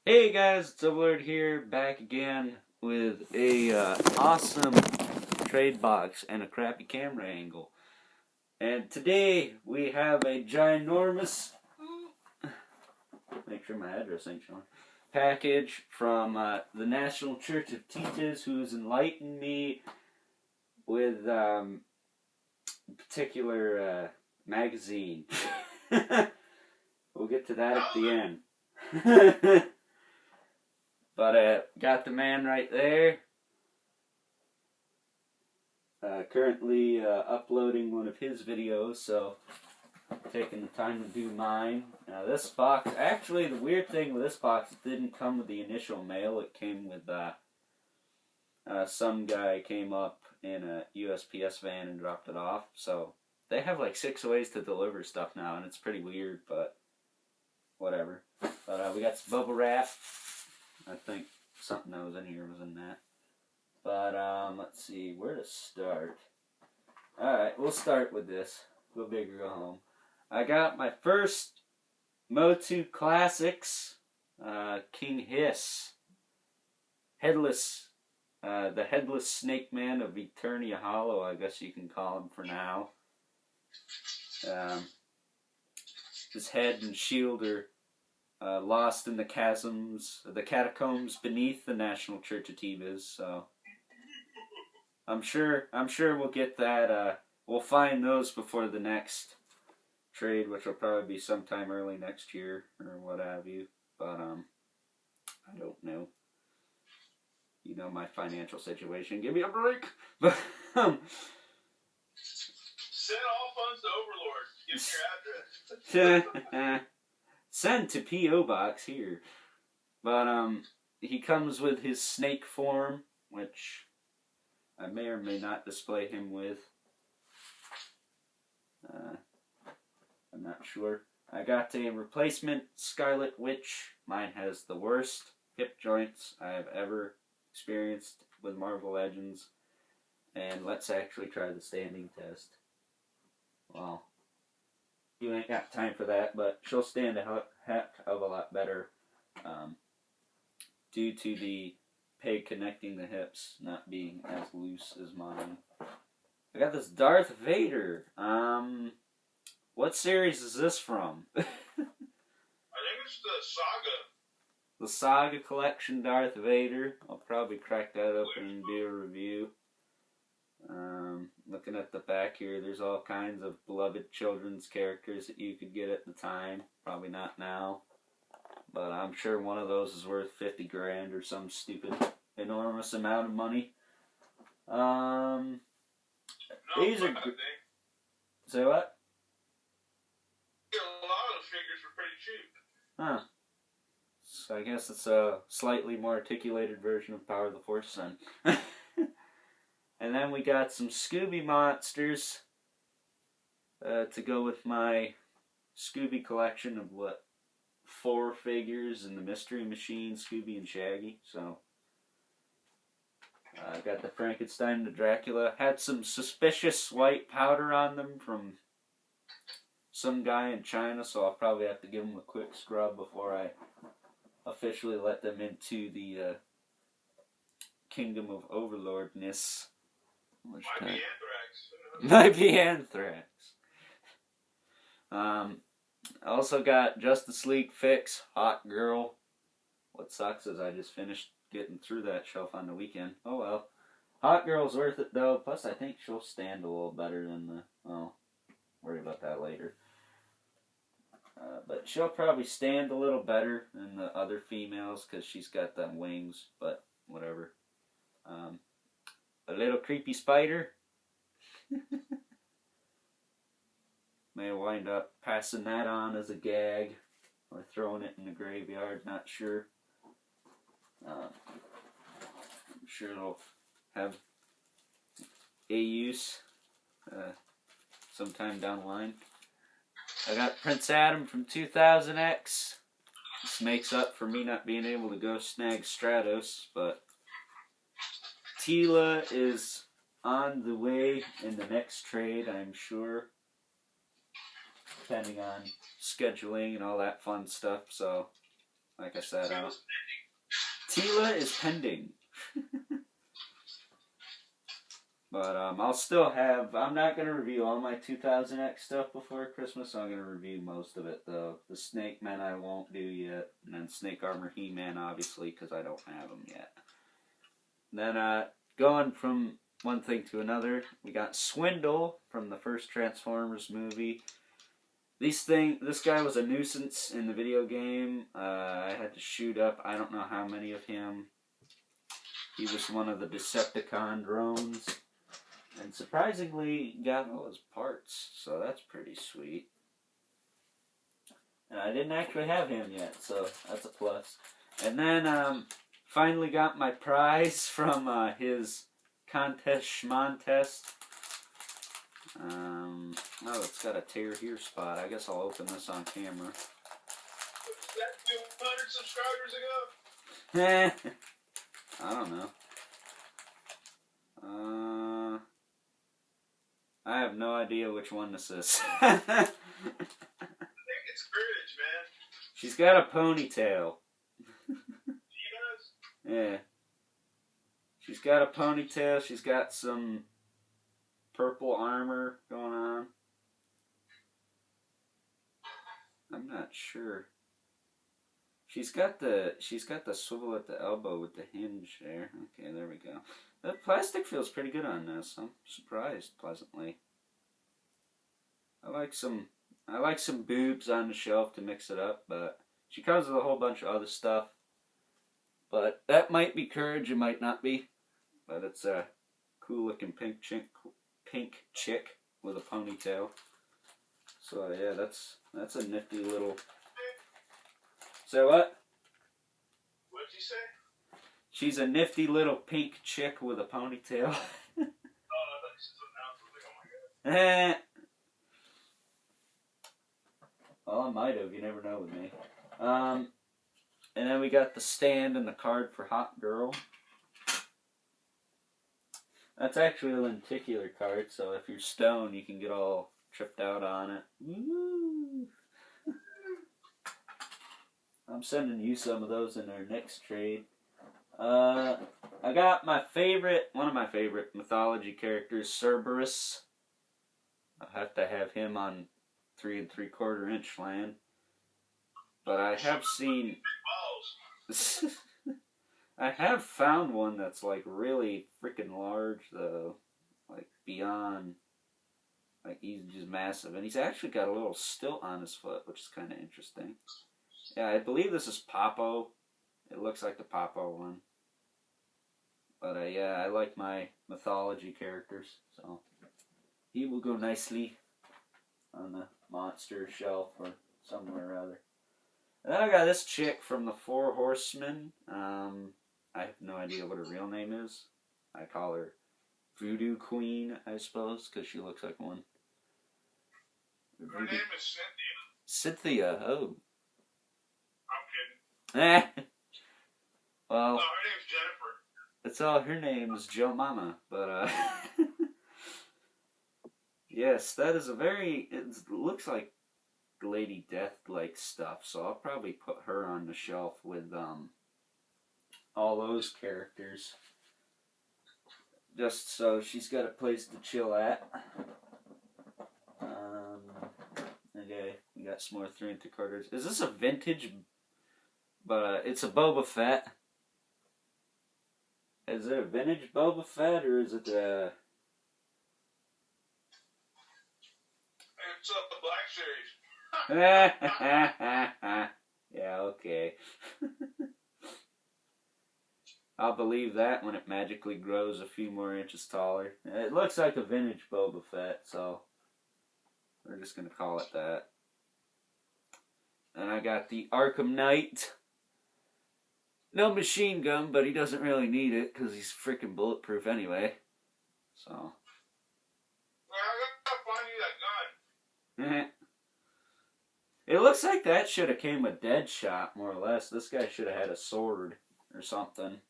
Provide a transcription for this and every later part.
Hey guys, it's Overlord here, back again with a awesome trade box and a crappy camera angle. And today we have a ginormous, make sure my address ain't showing, package from the National Church of Teachers, who's enlightened me with a particular magazine. We'll get to that at the end. But got the man right there. Currently uploading one of his videos, so taking the time to do mine. Now this box, actually the weird thing with this box, it didn't come with the initial mail. It came with some guy came up in a USPS van and dropped it off. So they have like 6 ways to deliver stuff now, and it's pretty weird, but whatever. But we got some bubble wrap. I think something that was in here was in that. But, let's see, where to start? Alright, we'll start with this. Go big or go home. I got my first Motu Classics, King Hiss. Headless, the Headless Snake Man of Eternia Hollow, I guess you can call him for now. His head and shield are lost in the catacombs beneath the National Church of Bizz. So I'm sure we'll get that. We'll find those before the next trade, which will probably be sometime early next year or what have you. But I don't know. You know my financial situation. Give me a break. But send all funds to Overlord. Give me your address. Send to P.O. Box here. But, he comes with his snake form, which I may or may not display him with. I'm not sure. I got a replacement Scarlet Witch. Mine has the worst hip joints I have ever experienced with Marvel Legends. And let's actually try the standing test. Well, you ain't got time for that, but she'll stand a heck of a lot better due to the peg connecting the hips not being as loose as mine. I got this Darth Vader. What series is this from? I think it's the Saga. The Saga Collection Darth Vader. I'll probably crack that open and do a review. Looking at the back here, there's all kinds of beloved children's characters that you could get at the time. Probably not now. But I'm sure one of those is worth 50 grand or some stupid, enormous amount of money. These are... Say what? A lot of those figures were pretty cheap. Huh. So I guess it's a slightly more articulated version of Power of the Force then. And then we got some Scooby monsters to go with my Scooby collection of, 4 figures in the Mystery Machine, Scooby and Shaggy. So I got the Frankenstein, the Dracula. Had some suspicious white powder on them from some guy in China, so I'll probably have to give them a quick scrub before I officially let them into the Kingdom of Overlordness. Might be anthrax. I also got Justice League Fix, Hot Girl. What sucks is I just finished getting through that shelf on the weekend. Oh well. Hot Girl's worth it though, plus I think she'll stand a little better than the... Well, worry about that later. But she'll probably stand a little better than the other females because she's got them wings, but whatever. A little creepy spider. May wind up passing that on as a gag or throwing it in the graveyard, not sure. I'm sure it'll have a use sometime down the line. I got Prince Adam from 2000X. This makes up for me not being able to go snag Stratos, but Tila is on the way in the next trade, I'm sure. Depending on scheduling and all that fun stuff, so like I said, Tila's Tila is pending. But I'll still have. I'm not gonna review all my 2000X stuff before Christmas. So I'm gonna review most of it though. The Snake Men I won't do yet, and then Snake Armor He-Man obviously because I don't have them yet. Then going from one thing to another, we got Swindle from the first Transformers movie. This guy was a nuisance in the video game. I had to shoot up. I don't know how many of him. He was one of the Decepticon drones. And surprisingly, got all his parts, so that's pretty sweet. And I didn't actually have him yet, so that's a plus. And then, finally got my prize from his contest schmontest. Oh, it's got a tear here spot. I guess I'll open this on camera. Was that 200 subscribers ago? I don't know. I have no idea which one this is. I think it's Courage, man. She's got a ponytail. She does? Yeah. She's got a ponytail. She's got some purple armor going on. I'm not sure. She's got the swivel at the elbow with the hinge there. Okay, there we go. The plastic feels pretty good on this. I'm surprised pleasantly. I like some boobs on the shelf to mix it up, but she comes with a whole bunch of other stuff. But that might be Courage, it might not be. But it's a cool looking pink chick with a ponytail. So yeah, that's a nifty little. Say what? What'd you say? She's a nifty little pink chick with a ponytail. Oh, I thought you said something else. I was like, oh my god. Well, I might have. You never know with me. And then we got the stand and the card for Hot Girl. That's actually a lenticular card, so if you're stoned, you can get all tripped out on it. Woo! I'm sending you some of those in our next trade. I got one of my favorite mythology characters, Cerberus. I'll have to have him on 3 3/4 inch land. But I have seen. I have found one that's like really freaking large though. Like beyond. Like he's just massive. And he's actually got a little stilt on his foot, which is kind of interesting. Yeah, I believe this is Popo. It looks like the Popo one. But yeah, I like my mythology characters, so he will go nicely on the monster shelf or somewhere or other. And then I got this chick from the Four Horsemen. I have no idea what her real name is. I call her Voodoo Queen, I suppose, because she looks like one. Her name is Cynthia. Cynthia, oh. I'm kidding. Well, No, her name's Jennifer. That's all. Her name is Joe Mama, but yes, that is a very. It looks like Lady Death-like stuff, so I'll probably put her on the shelf with all those characters, just so she's got a place to chill at. Okay, we got some more 3 3/4. Is this a vintage? But it's a Boba Fett. Is it a vintage Boba Fett or is it It's the Black Series. Yeah, okay. I'll believe that when it magically grows a few more inches taller. It looks like a vintage Boba Fett, so we're just going to call it that. And I got the Arkham Knight. No machine gun, but he doesn't really need it because he's freaking bulletproof anyway. So. Well, I gotta find you that gun. It looks like that should have came with Deadshot, more or less. This guy should have had a sword or something.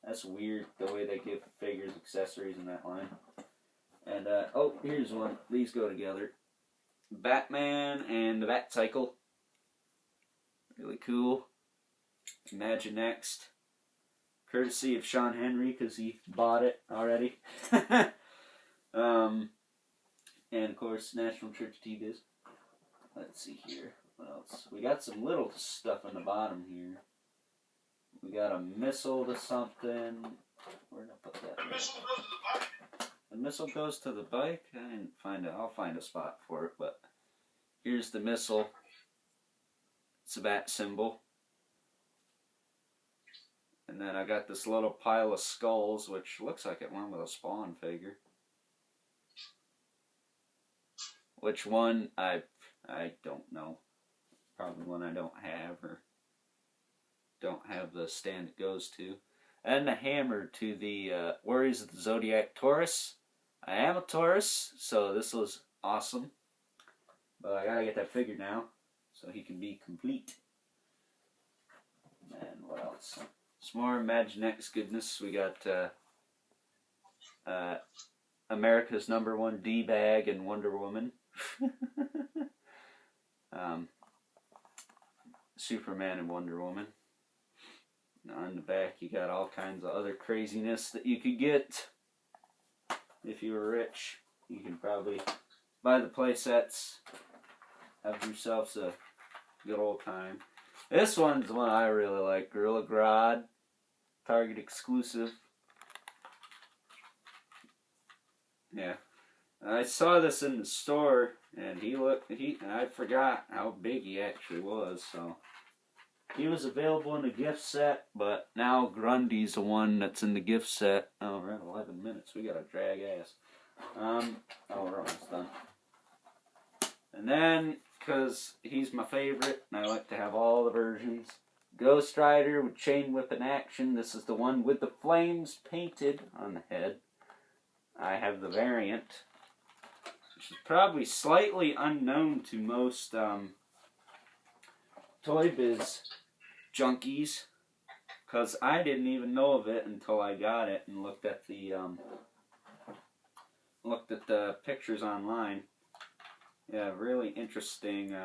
That's weird, the way they give figures accessories in that line. And, oh, here's one. These go together. Batman and the Batcycle. Really cool. Imaginext. Courtesy of Sean Henry, because he bought it already. And of course, National Church T-Biz. Let's see here. What else? We got some little stuff on the bottom here. We got a missile to something. Where did I put that? The missile goes to the bike. The missile goes to the bike? I didn't find it. I'll find a spot for it, but here's the missile. It's a bat symbol. And then I got this little pile of skulls, which looks like it went with a Spawn figure. Which one, I don't know. Probably one I don't have, or don't have the stand it goes to. And the hammer to the Warriors of the Zodiac Taurus. I am a Taurus, so this was awesome. But I gotta get that figure now, so he can be complete. And what else? Some more Imaginext goodness. We got America's #1 D-bag and Wonder Woman. Superman and Wonder Woman. And on the back you got all kinds of other craziness that you could get. If you were rich, you could probably buy the play sets. Have yourselves a good old time. This one's the one I really like. Gorilla Grodd. Target exclusive. Yeah. I saw this in the store, and I forgot how big he actually was, so. He was available in the gift set, but now Grundy's the one that's in the gift set. Oh, we're at 11 minutes. We gotta drag ass. Oh, we're almost done. And then, because he's my favorite, and I like to have all the versions. Ghost Rider with chain whip in action. This is the one with the flames painted on the head. I have the variant, which is probably slightly unknown to most Toy Biz junkies, because I didn't even know of it until I got it and looked at the pictures online. Yeah, really interesting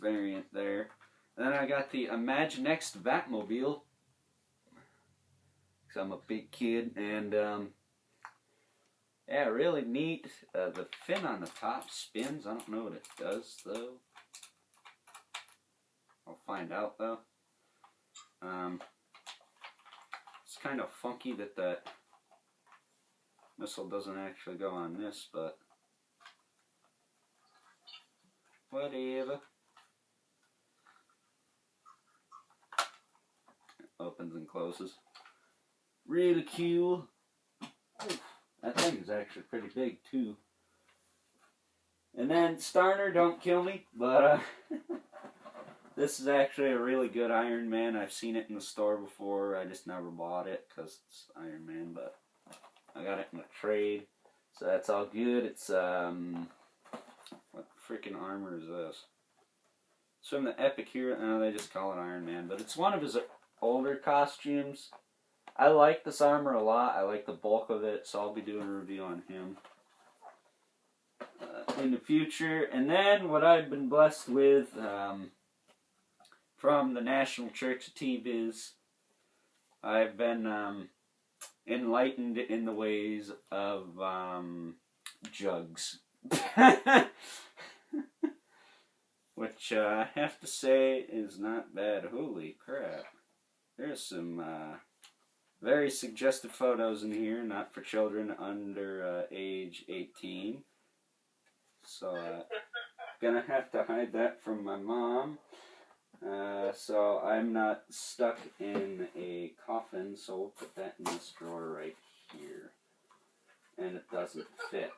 variant there. Then I got the Imaginext Batmobile, because I'm a big kid, and yeah, really neat. The fin on the top spins. I don't know what it does though. I'll find out though. It's kind of funky that the missile doesn't actually go on this, but whatever. It opens and closes. Really cool. That thing is actually pretty big too. And then Starner, don't kill me, but this is actually a really good Iron Man. I've seen it in the store before. I just never bought it because it's Iron Man, but I got it in a trade, so that's all good. It's what freaking armor is this? It's from the Epic Hero. No, they just call it Iron Man, but it's one of his older costumes. I like this armor a lot. I like the bulk of it, so I'll be doing a review on him in the future. And then what I've been blessed with from the National Church of T-Biz, I've been enlightened in the ways of jugs. Which I have to say is not bad. Holy crap. There's some very suggestive photos in here, not for children under age 18. So gonna have to hide that from my mom. So I'm not stuck in a coffin, so we'll put that in this drawer right here. And it doesn't fit.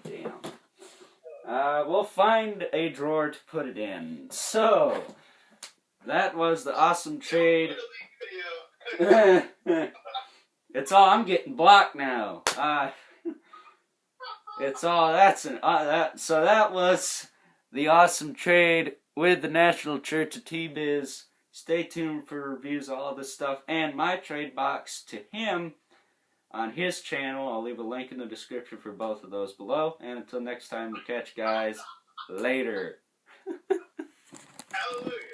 Damn. We'll find a drawer to put it in. So, that was the awesome trade. It's all, I'm getting blocked now. It's all, so that was the awesome trade with the National Church of T-Biz. Stay tuned for reviews of all this stuff and my trade box to him on his channel. I'll leave a link in the description for both of those below. And until next time, we'll catch you guys later. Hallelujah.